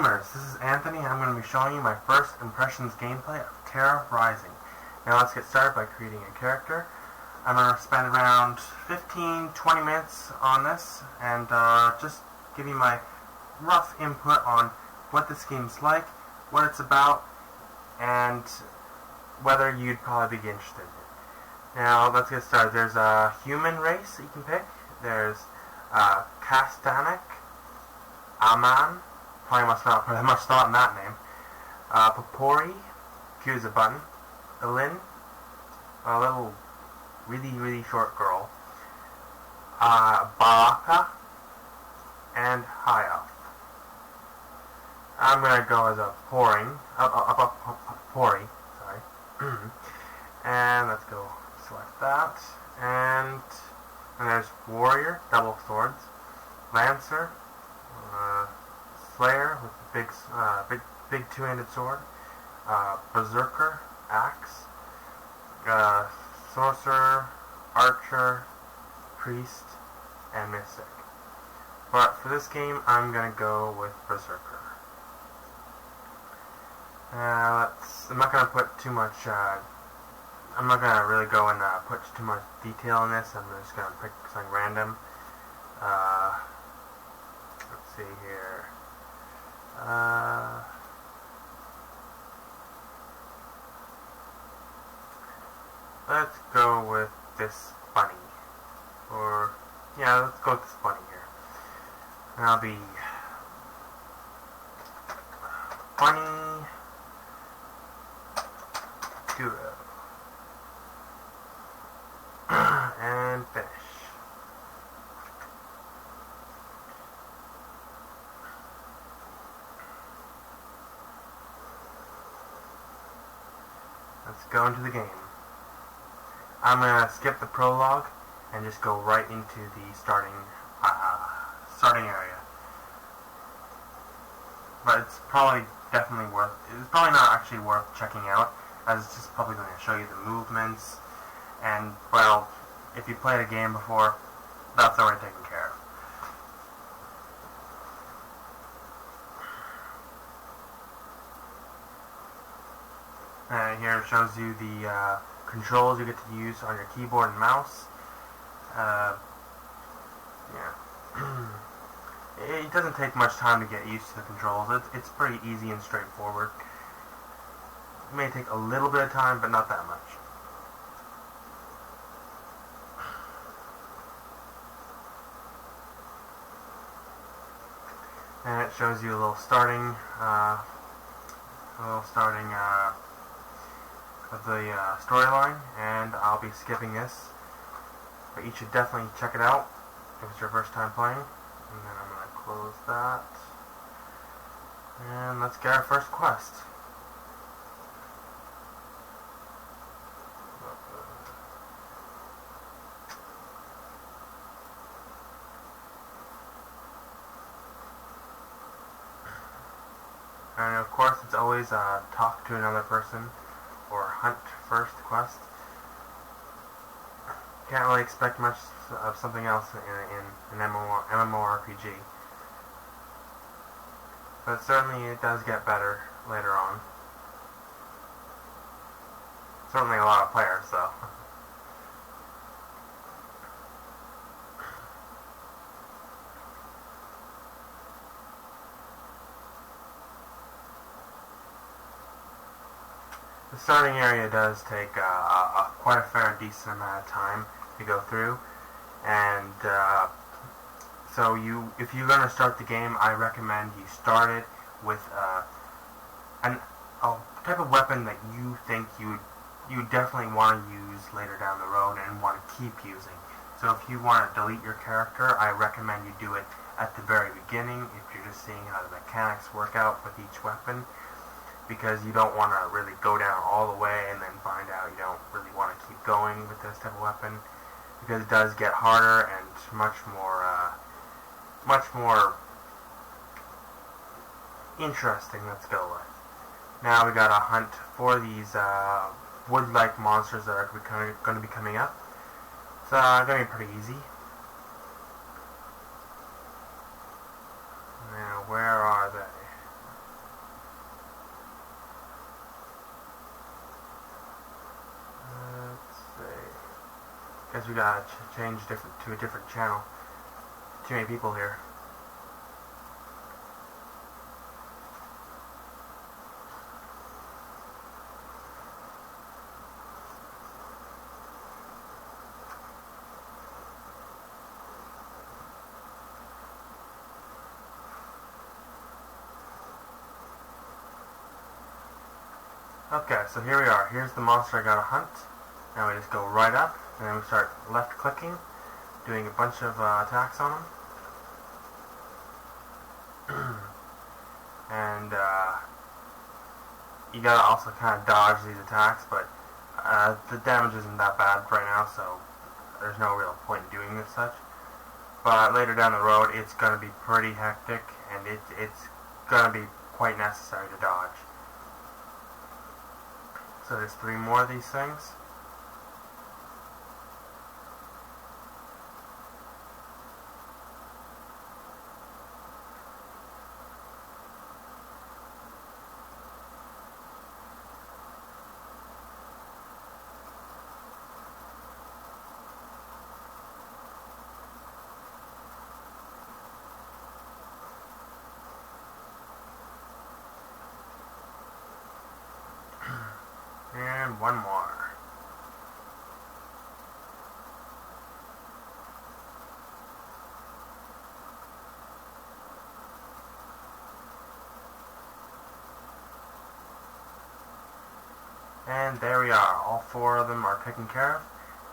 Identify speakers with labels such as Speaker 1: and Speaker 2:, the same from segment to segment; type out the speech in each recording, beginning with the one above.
Speaker 1: gamers, this is Anthony and I'm going to be showing you my first impressions gameplay of TeraRising. Now let's get started by creating a character. I'm going to spend around 15-20 minutes on this and just give you my rough input on what this game's like, what it's about, and whether you'd probably be interested in it. Now let's get started. There's a human race that you can pick. There's Castanek, Aman, probably must not put much thought in that name. Papori, choose a button. Elin, a little really short girl. Baraka, and Hayaf. I'm gonna go as a Pori, sorry. And let's go select that. And there's Warrior, double swords. Lancer, Slayer with the big two-handed sword, Berserker, axe, Sorcerer, Archer, Priest, and Mystic. But for this game, I'm gonna go with Berserker. I'm not gonna put too much. I'm not gonna really go and put too much detail in this. I'm just gonna pick something random. Let's see here. Let's go with this bunny. Let's go with this bunny here. And I'll be bunny Guru. And finish. Let's go into the game. I'm going to skip the prologue and just go right into the starting area. But it's probably not actually worth checking out, as it's just probably going to show you the movements, and, well, if you played a game before, that's already taken care of. And here it shows you the controls you get to use on your keyboard and mouse. It doesn't take much time to get used to the controls. It's pretty easy and straightforward. It may take a little bit of time, but not that much. And it shows you a little starting of the storyline, and I'll be skipping this, but you should definitely check it out if it's your first time playing. And then I'm going to close that, and let's get our first quest. And of course, it's always talk to another person or hunt first quest. Can't really expect much of something else in an MMORPG. But certainly it does get better later on. Certainly a lot of players, though. The starting area does take quite a decent amount of time to go through, and so if you're going to start the game, I recommend you start it with a type of weapon that you think you definitely want to use later down the road and want to keep using. So if you want to delete your character, I recommend you do it at the very beginning if you're just seeing how the mechanics work out with each weapon, because you don't want to really go down all the way and then find out you don't really want to keep going with this type of weapon, because it does get harder and much more interesting. Let's go with. Now we gotta hunt for these wood-like monsters that are going to be coming up. It's going to be pretty easy. Now, where are they? Guess we gotta change to a different channel. Too many people here. Okay, so here we are. Here's the monster I gotta hunt. Now we just go right up, and then we start left clicking, doing a bunch of attacks on him. And you gotta also kind of dodge these attacks, but the damage isn't that bad right now, so there's no real point in doing this such. But later down the road, it's gonna be pretty hectic, and it's gonna be quite necessary to dodge. So there's 3 more of these things. And 1 more. And there we are. All 4 of them are taken care of.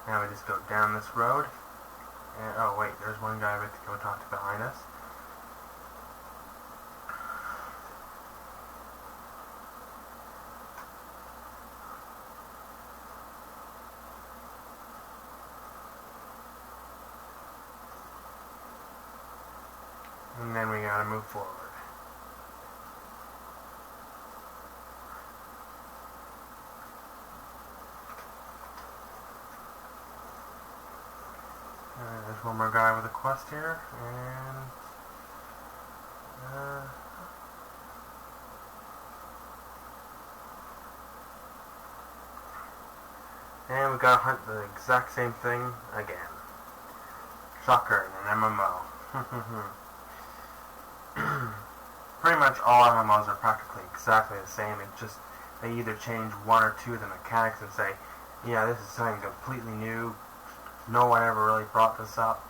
Speaker 1: Now we just go down this road. And, oh wait, there's one guy we have to go talk to behind us. And then we gotta move forward. There's one more guy with a quest here, and we gotta hunt the exact same thing again. Shocker in an MMO. Pretty much all MMOs are practically exactly the same. It's just they either change 1 or 2 of the mechanics and say, yeah, this is something completely new. No one ever really brought this up.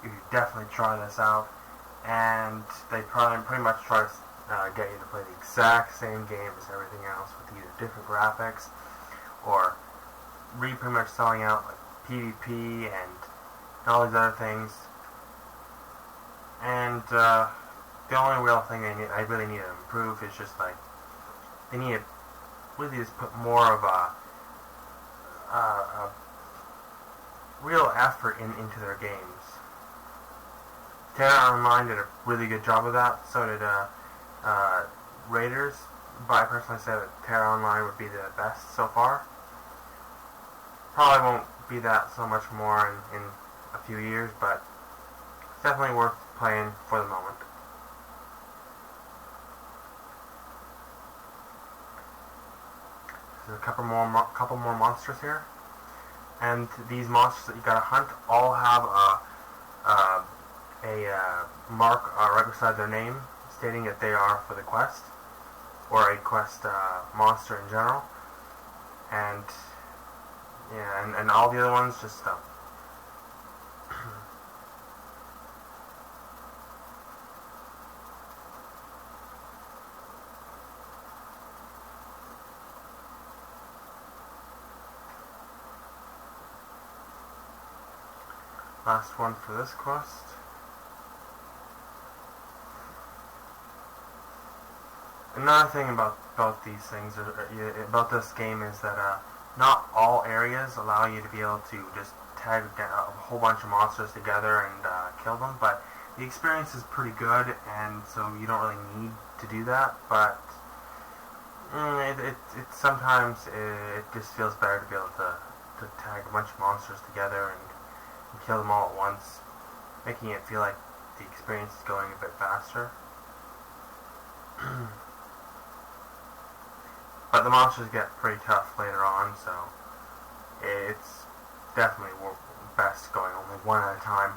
Speaker 1: You should definitely try this out. And they pretty much try to get you to play the exact same game as everything else with either different graphics or pretty much selling out like PvP and all these other things. And the only real thing I really need to improve is just like they need to really just put more of a real effort into their games. TeraRising did a really good job of that. So did Raiders. But I personally say that TeraRising would be the best so far. Probably won't be that so much more in a few years, but it's definitely worth playing for the moment. There's a couple more monsters here, and these monsters that you gotta hunt all have a mark right beside their name stating that they are for the quest, or a quest monster in general. And yeah, and all the other ones just last one for this quest. Another thing about these things, about this game, is that not all areas allow you to be able to just tag down a whole bunch of monsters together and kill them, but the experience is pretty good, and so you don't really need to do that, but sometimes it just feels better to be able to tag a bunch of monsters together and kill them all at once, making it feel like the experience is going a bit faster. But the monsters get pretty tough later on, so it's definitely best going only one at a time.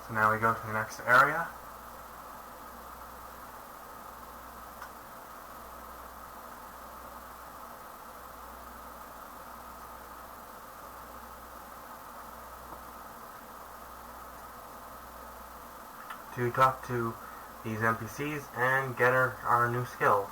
Speaker 1: So now we go to the next area. To talk to these NPCs and get our new skills.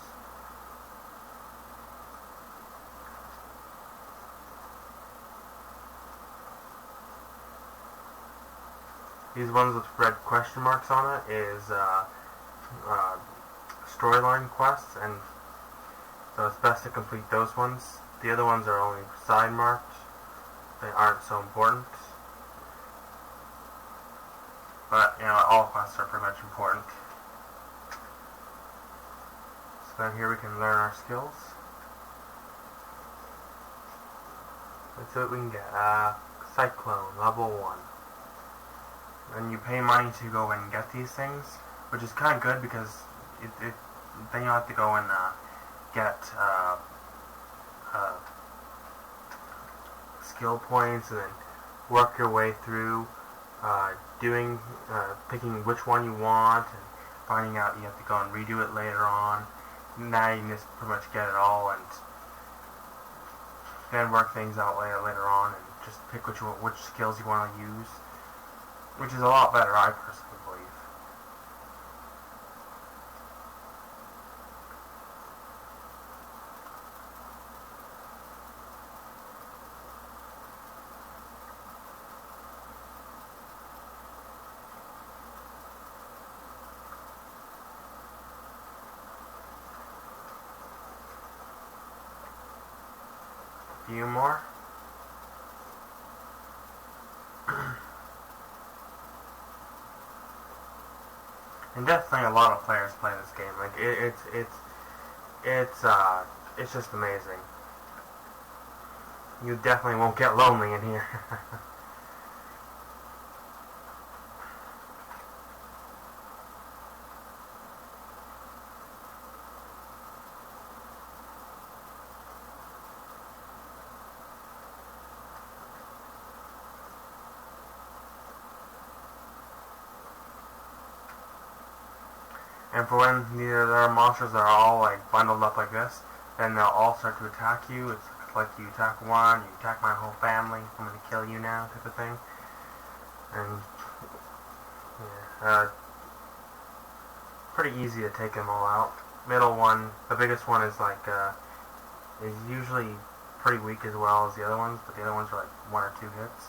Speaker 1: These ones with red question marks on it is storyline quests, and so it's best to complete those ones. The other ones are only side marked. They aren't so important. But, all quests are pretty much important. So then here we can learn our skills. Let's see what we can get. Cyclone, level 1. And you pay money to go and get these things, which is kind of good because then you have to go and get skill points and then work your way through picking which one you want and finding out you have to go and redo it later on. Now you can just pretty much get it all and then work things out later on and just pick which skills you want to use, which is a lot better, I personally believe. Few more. And definitely a lot of players play this game. Like it's just amazing. You definitely won't get lonely in here. And for when there are monsters that are all like bundled up like this, then they'll all start to attack you. It's like you attack one, you attack my whole family, I'm gonna kill you now type of thing. And yeah, pretty easy to take them all out. Middle one, the biggest one is like is usually pretty weak as well as the other ones, but the other ones are like 1 or 2 hits.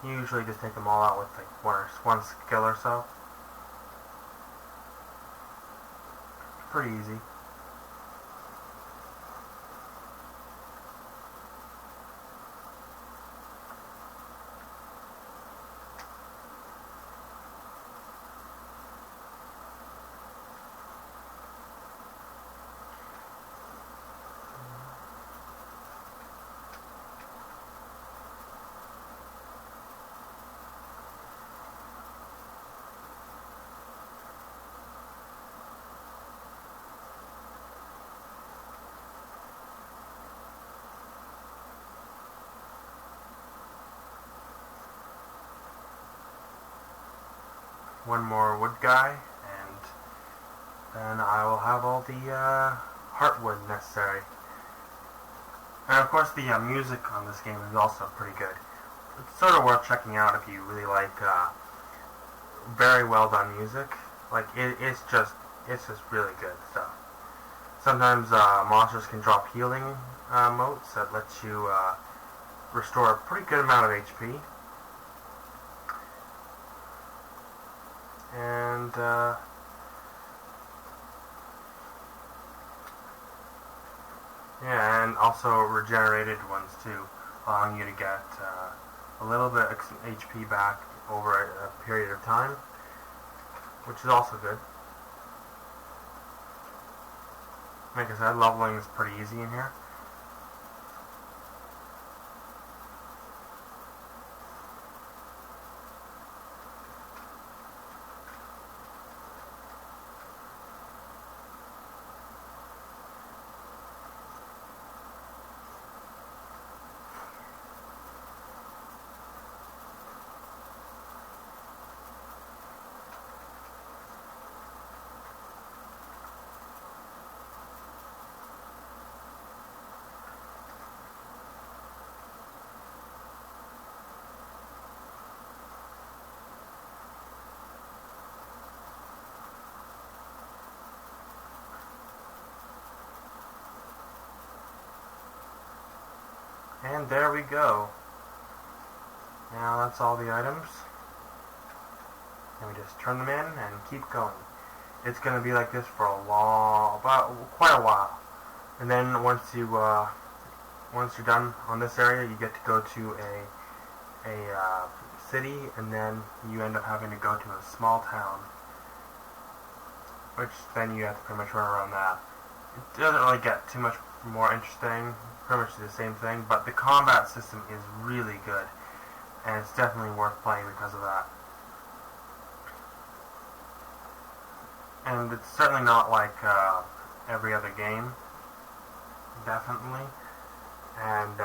Speaker 1: You usually just take them all out with like one skill or so. Pretty easy. One more wood guy, and then I will have all the heartwood necessary. And of course the music on this game is also pretty good. It's sort of worth checking out if you really like very well done music. Like it's just really good stuff. Sometimes monsters can drop healing motes that lets you restore a pretty good amount of HP. And yeah, and also regenerated ones too, allowing you to get a little bit of HP back over a period of time, which is also good. Like I said, leveling is pretty easy in here. And there we go. Now that's all the items. And we just turn them in and keep going. It's going to be like this for quite a while. And then once you're done on this area, you get to go to a city, and then you end up having to go to a small town, which then you have to pretty much run around that. It doesn't really get too much more interesting, pretty much the same thing, but the combat system is really good, and it's definitely worth playing because of that. And it's certainly not like every other game, definitely. And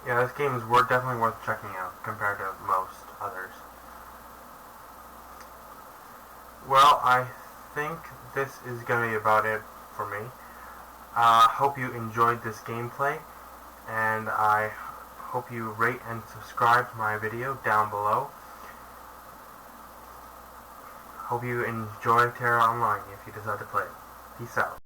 Speaker 1: yeah, this game is definitely worth checking out compared to most others. Well, I think this is going to be about it for me. Hope you enjoyed this gameplay, and I hope you rate and subscribe to my video down below. Hope you enjoy Terra Online if you decide to play it. Peace out.